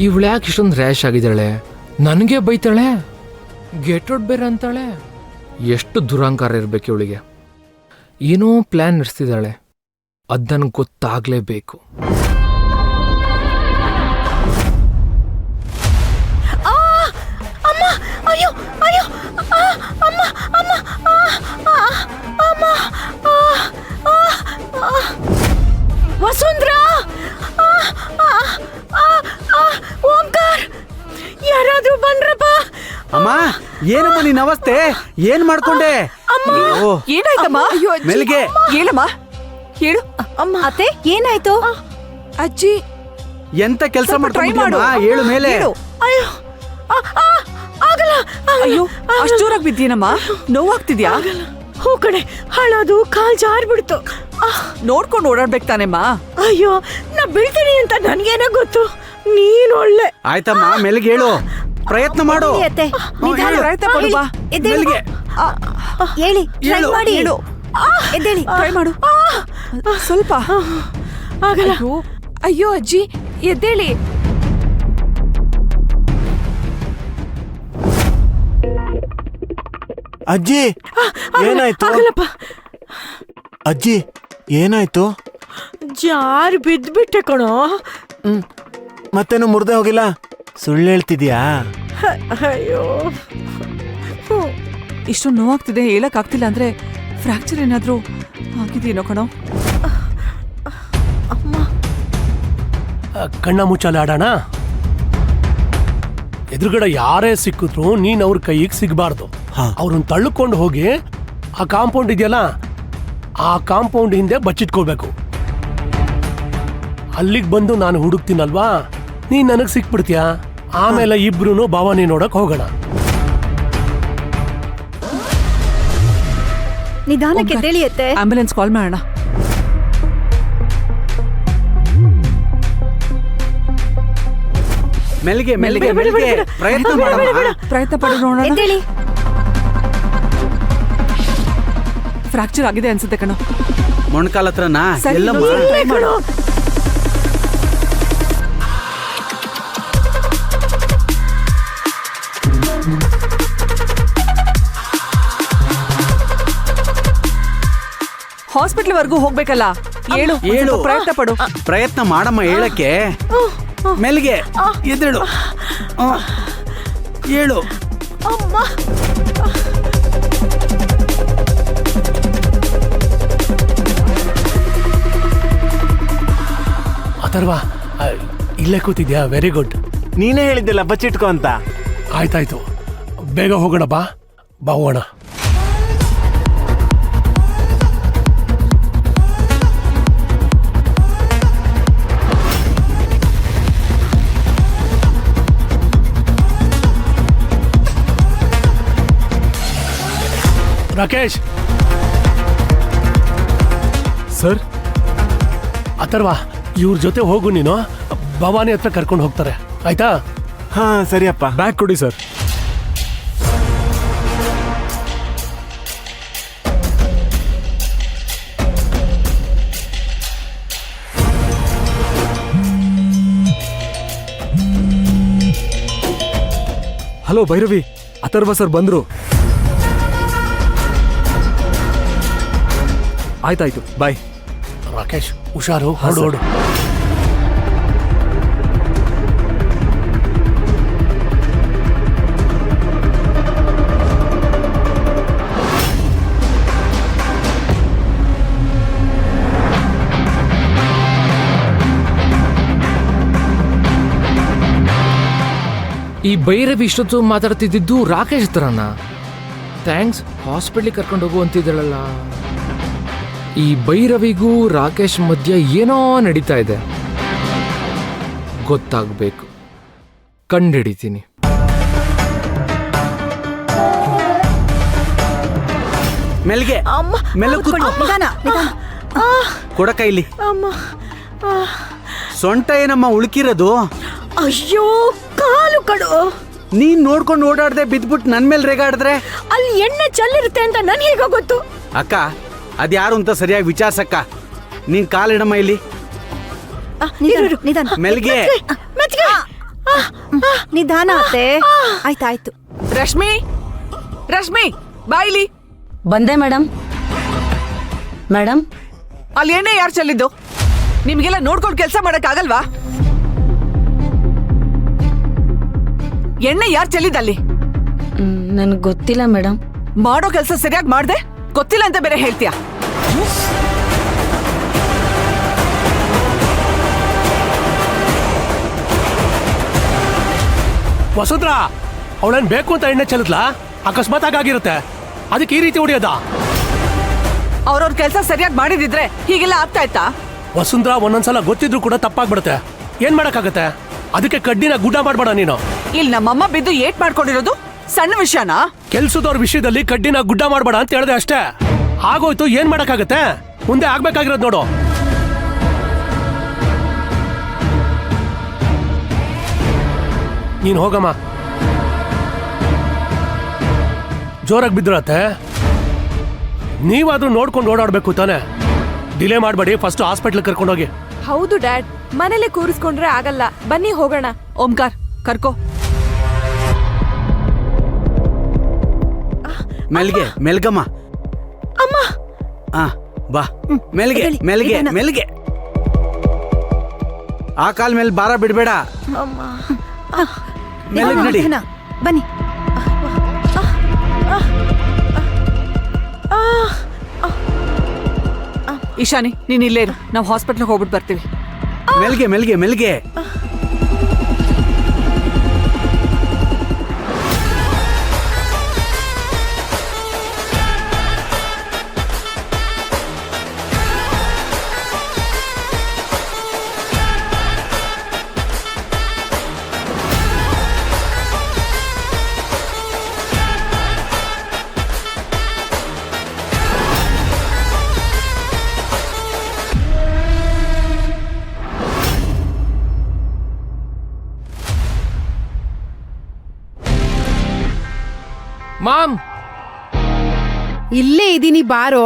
ಇವಳು ಯಾಕೆ ಇಷ್ಟೊಂದು ರ್ಯಾಶ್ ಆಗಿದ್ದಾಳೆ? ನನಗೆ ಬೈತಾಳೆ, ಗೆಟೌಟ್ ಬೇರೆ ಅಂತಾಳೆ. ಎಷ್ಟು ದುರಹಂಕಾರ ಇರಬೇಕು ಇವಳಿಗೆ. ಏನೋ ಪ್ಲ್ಯಾನ್ ನಡೆಸ್ತಿದ್ದಾಳೆ, ಅದು ನನಗೆ ಗೊತ್ತಾಗಲೇಬೇಕು. ವಸುಂಧ್ರಾ, ಓಂಕಾರ್, ಯಾರಾದ್ರೂ ಬನ್ರಪ್ಪ. ಅಮ್ಮ, ಏನಮ್ಮ ನಿನ್ನ ಅವಸ್ಥೆ? ಏನ್ ಮಾಡ್ಕೊಂಡೆ? ಏನಾಯ್ತಮ್ಮ? ಮೆಲ್ಗೆ ಹೇಳಮ್ಮ, ಹೇಳು. ಅಮ್ಮ, ಅತ್ತೆ ಏನಾಯ್ತು? ಅಜ್ಜಿ ಎಂತ ಕೆಲಸ ಮಾಡ್ಕೊಂಡು ಹೇಳು ಮೇಲೆ. ಅಯ್ಯೋ, ಆಗಲ್ಲ. ಅಯ್ಯೋ, ಅಷ್ಟು ಜೋರಾಗಿ ಬಿದ್ದೀನಮ್ಮ? ನೋವಾಗ್ತಿದ್ಯಾ? ಹೂ ಕಡೆ, ಹಾಳಾದು ಕಾಲ್ ಜಾರ್ಬಿಡ್ತು. ನೋಡ್ಕೊಂಡು ಓಡಾಡ್ಬೇಕು ತಾನೆಮ್ಮ. ಅಯ್ಯೋ, ನಾ ಬೀಳ್ತೀನಿ ಅಂತ ನನ್ಗೇನ ಗೊತ್ತು. ನೀನ್ ಒಳ್ಳೆ. ಆಯ್ತಮ್ಮ, ಮೆಲ್ಗೆ ಹೇಳು, ಪ್ರಯತ್ನ ಮಾಡು. ಪ್ರಯತ್ನ ಪಡು ಬಾ. ಮೆಲ್ಗೆ ಹೇಳಿ, ಹೇಳು. ಹೇಳು, ಎದ್ದೇಳಿ, ಟ್ರೈ ಮಾಡು. ಸ್ವಲ್ಪ. ಆಗಲ್ಲ. ಅಯ್ಯೋ ಅಜ್ಜಿ, ಎದ್ದೇಳಿ. ಅಜ್ಜಿ, ಏನಾಯ್ತು? ಆಗಲ್ಲಪ್ಪ. ಅಜ್ಜಿ, ಏನಾಯ್ತು? ಜಾರ್ ಬಿದ್ಬಿಟ್ಟೆ ಕಣೋ. ಮತ್ತೇನು ಮುರ್ದೆ ಹೋಗಿಲ್ಲ? ಸುಳ್ಳು ಹೇಳ್ತಿದ್ಯಾ? ಅಯ್ಯೋ, ಇಷ್ಟೊಂದು ನೋವಾಗ್ತಿದೆ, ಹೇಳಕ್ ಆಗ್ತಿಲ್ಲ ಅಂದ್ರೆ ಫ್ರಾಕ್ಚರ್ ಏನಾದ್ರೂ ಆಗಿದೆಯೇನೋ ಕಣೋ. ಕಣ್ಣ ಮುಚ್ಚಾಲೆ ಆಡೋಣ. ಎದುರುಗಡೆ ಯಾರೇ ಸಿಕ್ಕಿದ್ರು ನೀನ್ ಅವ್ರ ಕೈಗೆ ಸಿಗಬಾರ್ದು. ಅವ್ರನ್ನ ತಳ್ಳುಕೊಂಡು ಹೋಗಿ ಆ ಕಾಂಪೌಂಡ್ ಇದೆಯಲ್ಲ, ಆ ಕಾಂಪೌಂಡ್ ಹಿಂದೆ ಬಚ್ಚಿಟ್ಕೋಬೇಕು. ಅಲ್ಲಿಗೆ ಬಂದು ನಾನು ಹುಡುಕ್ತೀನಲ್ವಾ, ನೀನ್ ನನಗ್ ಸಿಕ್ಬಿಡ್ತೀಯ. ಆಮೇಲೆ ಇಬ್ರು ಭವಾನಿ ನೋಡಕ್ ಹೋಗೋಣ. ನಿಧಾನಕ್ಕೆ ಎದ್ದೇಳಿಯತ್ತೆ. ಆಂಬ್ಯುಲೆನ್ಸ್ ಕಾಲ್ ಮಾಡೋಣ. ಮೆಲ್ಗೆ ಮೆಲ್ಗೆ ಮೆಲ್ಗೆ ಪ್ರಯತ್ನ ಮಾಡಮ್ಮ. ಪ್ರಯತ್ನ ಪಡು ನೋಡೋಣ. ಎದ್ದೇಳಿ. ಫ್ರಾಕ್ಚರ್ ಆಗಿದೆ ಅನ್ಸುತ್ತೆ ಕಣೋ. ಮೊಣಕಾಲ ಹತ್ರನಾ? ಸರಿ, ಎಲ್ಲಮ್ಮ? ಟ್ರೈ ಮಾಡು. ಹಾಸ್ಪಿಟಲ್ ವರ್ಗೂ ಹೋಗ್ಬೇಕಲ್ಲ. ಹೇಳು, ಹೇಳು. ಪ್ರಯತ್ನ ಪಡು. ಪ್ರಯತ್ನ ಮಾಡಮ್ಮ ಹೇಳಕ್ಕೆ. ಮೆಲ್ಗೆ ಎದ್ದೇಳು, ಹೇಳು. ಅಮ್ಮ, ಅಥರ್ವ, ಇಲ್ಲೇ ಕೂತಿದ್ಯಾ? Very good. ನೀನೇ ಹೇಳಿದ್ದಿಲ್ಲ ಬಚ್ಚಿಟ್ಕೋ ಅಂತ. ಆಯ್ತಾಯ್ತು, ಬೇಗ ಹೋಗೋಣ. ಬಾ ಬಾ ಹೋಗೋಣ. ರಾಕೇಶ್ ಸರ್, ಅಥರ್ವ, ಇವ್ರ ಜೊತೆ ಹೋಗು ನೀನು. ಭವಾನಿ ಹತ್ರ ಕರ್ಕೊಂಡು ಹೋಗ್ತಾರೆ, ಆಯ್ತಾ? ಹಾ ಸರಿಯಪ್ಪ. ಬ್ಯಾಗ್ ಕೊಡಿ sir. Hello Bhairavi, Atharva sir ಬಂದ್ರು. ಆಯ್ತಾಯ್ತು, ಬಾಯ್. ರಾಕೇಶ್ ಹುಷಾರು, ಹೊರಡು ಹೊರಡು. ಈ ಭೈರವಿ ಇಷ್ಟೊತ್ತು ಮಾತಾಡ್ತಿದ್ದು ರಾಕೇಶ್ ಹತ್ರನ? ಥ್ಯಾಂಕ್ಸ್, ಹಾಸ್ಪಿಟ್ಲಿಗೆ ಕರ್ಕೊಂಡು ಹೋಗು ಅಂತಿದ್ದಳಲ್ಲ. ಈ ಭೈರವಿಗೂ ರಾಕೇಶ್ ಮಧ್ಯ ಏನೋ ನಡೀತಾ ಇದೆ, ಗೊತ್ತಾಗಬೇಕು. ಕಂಡಿಡಿತೀನಿ. ಮೆಲ್ಗೆ ಮೆಲ್ಲ ಕೊಡ ಕೈಲಿ. ಸೊಂಟ ಏನಮ್ಮ ಉಳುಕಿರೋದು? ಅಯ್ಯೋ, ಕಾಲು ಕಡು. ನೀನ್ ನೋಡ್ಕೊಂಡು ಓಡಾಡ್ದೆ ಬಿದ್ಬಿಟ್ಟು ನನ್ ಮೇಲೆ ರೇಗಾಡಿದ್ರೆ? ಅಲ್ಲಿ ಎಣ್ಣೆ ಚಲ್ಲಿರುತ್ತೆ ಅಂತ ನನ್ ಹೇಗೋ ಗೊತ್ತು? ಅಕ್ಕ, ಅದ್ಯಾರು ಅಂತ ಸರಿಯಾಗಿ ವಿಚಾರಿಸಕ್ಕ. ನೀನ್ ಕಾಲಿಡಮ್ಮ ಇಲ್ಲಿ. ಮೆಲ್ಗೆ ನಿಧಾನ ಅತ್ತೆ. ಆಯ್ತಾಯ್ತು. ರಶ್ಮಿ ರಶ್ಮಿ ಬಾಯಿಲಿ. ಬಂದೆ ಮೇಡಮ್. ಮೇಡಮ್, ಅಲ್ಲಿ ಎಣ್ಣೆ ಯಾರು ಚೆಲ್ಲಿದ್ದು? ನಿಮ್ಗೆಲ್ಲ ನೋಡ್ಕೊಂಡು ಕೆಲಸ ಮಾಡಕ್ ಆಗಲ್ವಾ? ಎಣ್ಣೆ ಯಾರು ಚೆಲ್ಲಿದ್ದಲ್ಲಿ? ನನಗೆ ಗೊತ್ತಿಲ್ಲ ಮೇಡಮ್. ಮಾಡೋ ಕೆಲಸ ಸರಿಯಾಗಿ ಮಾಡ್ದೆ, ಗೊತ್ತಿಲ್ಲ ಅಂತ ಬೇರೆ ಹೇಳ್ತೀಯ? ವಸುಂಧರಾ, ಅವಳೇನ್ ಬೇಕು ಅಂತ ಎಣ್ಣೆ ಚೆಲ್ಲಿದ್ಲಾ? ಅಕಸ್ಮಾತ್ ಆಗಿರುತ್ತೆ, ಅದಕ್ಕೆ ಈ ರೀತಿ ಹೊಡಿಯೋದ? ಅವ್ರವ್ರ ಕೆಲಸ ಸರಿಯಾಗಿ ಮಾಡಿದಿದ್ರೆ ಹೀಗೆಲ್ಲ ಆಗ್ತಾ ಇತ್ತಾ? ವಸುಂಧರಾ, ಒಂದೊಂದ್ಸಲ ಗೊತ್ತಿದ್ರು ಕೂಡ ತಪ್ಪಾಗ್ಬಿಡುತ್ತೆ. ಏನ್ ಮಾಡಕ್ಕಾಗತ್ತೆ? ಅದಕ್ಕೆ ಕಡ್ಡಿನ ಗುಡ್ಡ ಮಾಡ್ಬೇಡ ನೀನು. ಇಲ್ಲಿ ನಮ್ಮಮ್ಮ ಬಿದ್ದು ಏಟ್ ಮಾಡ್ಕೊಂಡಿರೋದು ಸಣ್ಣ ವಿಷಯನಾ? ಕೆಲ್ಸದವ್ರ ವಿಷಯದಲ್ಲಿ ಕಡ್ಡಿನ ಗುಡ್ಡ ಮಾಡ್ಬೇಡ ಅಂತ ಹೇಳ್ದೆ ಅಷ್ಟೇ. ಆಗೋಯ್ತು, ಏನ್ ಮಾಡಕ್ಕಾಗತ್ತೆ? ಮುಂದೆ ಆಗ್ಬೇಕಾಗಿರೋದು ನೋಡು. ನೀನ್ ಹೋಗಮ್ಮ. ಜೋರಾಗಿ ಬಿದ್ದಿರತ್ತೆ. ನೀವಾದ್ರೂ ನೋಡ್ಕೊಂಡು ಓಡಾಡ್ಬೇಕು ತಾನೆ. ಡಿಲೇ ಮಾಡಬೇಡಿ, ಫಸ್ಟ್ ಹಾಸ್ಪಿಟ್ಲ್ ಕರ್ಕೊಂಡೋಗಿ. ಹೌದು ಡ್ಯಾಡ್, ಮನೇಲೆ ಕೂರಿಸ್ಕೊಂಡ್ರೆ ಆಗಲ್ಲ. ಬನ್ನಿ ಹೋಗೋಣ. ಓಂಕಾರ್, ಕರ್ಕೋ. ಮೆಲ್ಗೆ ಮೆಲ್ಗಮ್ಮ. ಅಮ್ಮ. ಆ ಬಾ, ಮೆಲ್ಗೆ ಎದ್ದೇಳಿ, ಮೆಲ್ಗೆ ನಿಧಾನ. ಮೆಲ್ಗೆ. ಆ ಕಾಲ್ ಮೇಲೆ ಭಾರ ಬಿಡ್ಬೇಡ. ಅಮ್ಮ. ಮೆಲ್ಲಗ್ ನಡಿ. ನಿಧಾನ. ಬನ್ನಿ. ಇಶಾನಿ, ನೀನ್ ಇಲ್ಲೇ ಇರು, ನಾವು ಹಾಸ್ಪಿಟ್ಲ್ಗೆ ಹೋಗ್ಬಿಟ್ಟು ಬರ್ತೀವಿ. ಮೆಲ್ಗೆ ಮೆಲ್ಗೆ ಮೆಲ್ಗೆ. ಮಾಮ್, ಇಲ್ಲೇ ಇದೀನಿ ಬಾರೋ.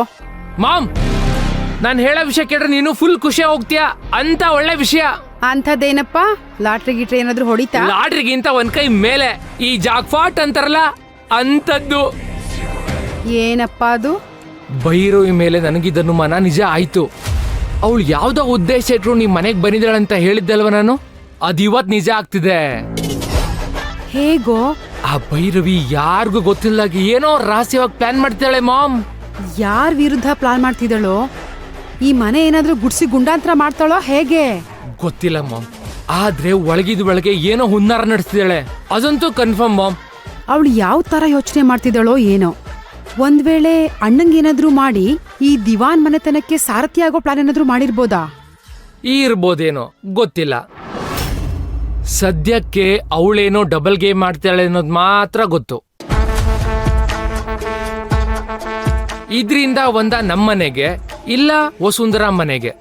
ಮಾಮ್, ನಾನು ಹೇಳೋ ವಿಷಯ ಕೇಳ್ರೆ ನೀನು ಫುಲ್ ಖುಷಿ ಹೋಗ್ತೀಯ ಅಂತ ಒಳ್ಳೆ ವಿಷಯ. ಅಂಥದ್ದೇನಪ್ಪ? ಲಾಟ್ರಿ ಗಿಟ್ರಿ ಏನಾದ್ರು ಹೊಡಿತಾ? ಲಾಟ್ರಿಗಿಂತ ಒಂದ್ ಕೈ ಮೇಲೆ ಈ ಜಾಕ್ಪಾಟ್ ಅಂತಾರಲ್ಲ ಅಂತದ್ದು. ಏನಪ್ಪ ಅದು? ಭೈರವಿ ಮೇಲೆ ನನಗಿದ್ದ ಅನುಮಾನ ನಿಜ ಆಯ್ತು. ಅವಳು ಯಾವ್ದೋ ಉದ್ದೇಶ ಇಟ್ರು ನಿಮ್ ಮನೆಗ್ ಬಂದಿದ್ದಾಳಂತ ಹೇಳಿದ್ದಲ್ವ ನಾನು, ಅದ್ ಇವತ್ ನಿಜ ಆಗ್ತಿದೆ. ಹೇಗೋ? ಆ ಭೈರವಿ ಯಾರಿಗೂ ಗೊತ್ತಿಲ್ಲಾಗಿ ಏನೋ ರಹಸ್ಯವಾಗಿ ಪ್ಲಾನ್ ಮಾಡ್ತಾಳೆ ಮಾಮ್. ಯಾರ್ ವಿರುದ್ಧ ಪ್ಲಾನ್ ಮಾಡ್ತಿದ್ದಾಳೋ? ಈ ಮನೆ ಏನಾದ್ರೂ ಗುಡ್ಸಿ ಗುಂಡಾಂತರ ಮಾಡ್ತಾಳೋ ಹೇಗೆ? ಗೊತ್ತಿಲ್ಲ ಮಾಮ್, ಆದ್ರೆ ಒಳಗಿದ ಒಳಗೆ ಏನೋ ಹುನ್ನಾರ ನಡೆಸ್ತಿದ್ದಾಳೆ, ಅದಂತೂ ಕನ್ಫರ್ಮ್ ಮಾಮ್. ಅವಳು ಯಾವ ತರ ಯೋಚನೆ ಮಾಡ್ತಿದ್ದಾಳೋ ಏನೋ. ಒಂದ್ ವೇಳೆ ಅಣ್ಣಂಗೇನಾದ್ರೂ ಮಾಡಿ ಈ ದಿವಾನ್ ಮನೆತನಕ್ಕೆ ಸಾರಥಿ ಆಗೋ ಪ್ಲಾನ್ ಏನಾದ್ರೂ ಮಾಡಿರ್ಬೋದಾ? ಇರ್ಬೋದೇನೋ, ಗೊತ್ತಿಲ್ಲ. ಸದ್ಯಕ್ಕೆ ಅವಳೇನೋ ಡಬಲ್ ಗೇಮ್ ಮಾಡ್ತಾಳೆ ಅನ್ನೋದು ಮಾತ್ರ ಗೊತ್ತು. ಇದ್ರಿಂದ ಒಂದ ನಮ್ಮನೆಗೆ ಇಲ್ಲ ವಸುಂಧರಾ ಮನೆಗೆ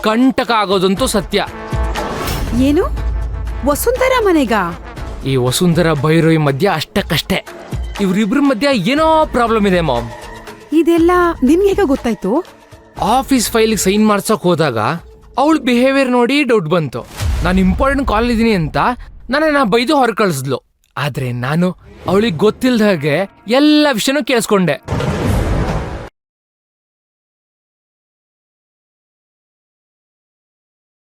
ಕಂಟಕ ಆಗೋದಂತೂ ಸತ್ಯ. ಏನು? ವಸುಂಧರಾ ಮನೆಗ? ಈ ವಸುಂಧರಾ ಭೈರವಿ ಮಧ್ಯ ಅಷ್ಟಕ್ಕಷ್ಟೇ. ಇವ್ರಿಬ್ರ ಮಧ್ಯ ಏನೋ ಪ್ರಾಬ್ಲಮ್ ಇದೆ ಮಾಮ್. ಇದೆಲ್ಲ ನಿನ್ಗೆ ಹೇಗೆ ಗೊತ್ತಾಯ್ತು? ಆಫೀಸ್ ಫೈಲ್ ಸೈನ್ ಮಾಡ್ಸಕ್ ಹೋದಾಗ ಅವಳ ಬಿಹೇವಿಯರ್ ನೋಡಿ ಡೌಟ್ ಬಂತು. ನಾನು ಇಂಪಾರ್ಟೆಂಟ್ ಕಾಲ್ ಇದೀನಿ ಅಂತ ನನ್ನ ಬೈದು ಹೊರ ಕಳಿಸಿದ್ಲು. ಆದ್ರೆ ನಾನು ಅವಳಿಗೆ ಗೊತ್ತಿಲ್ದ ಹಾಗೆ ಎಲ್ಲ ವಿಷಯನೂ ಕೇಳಿಸ್ಕೊಂಡೆ.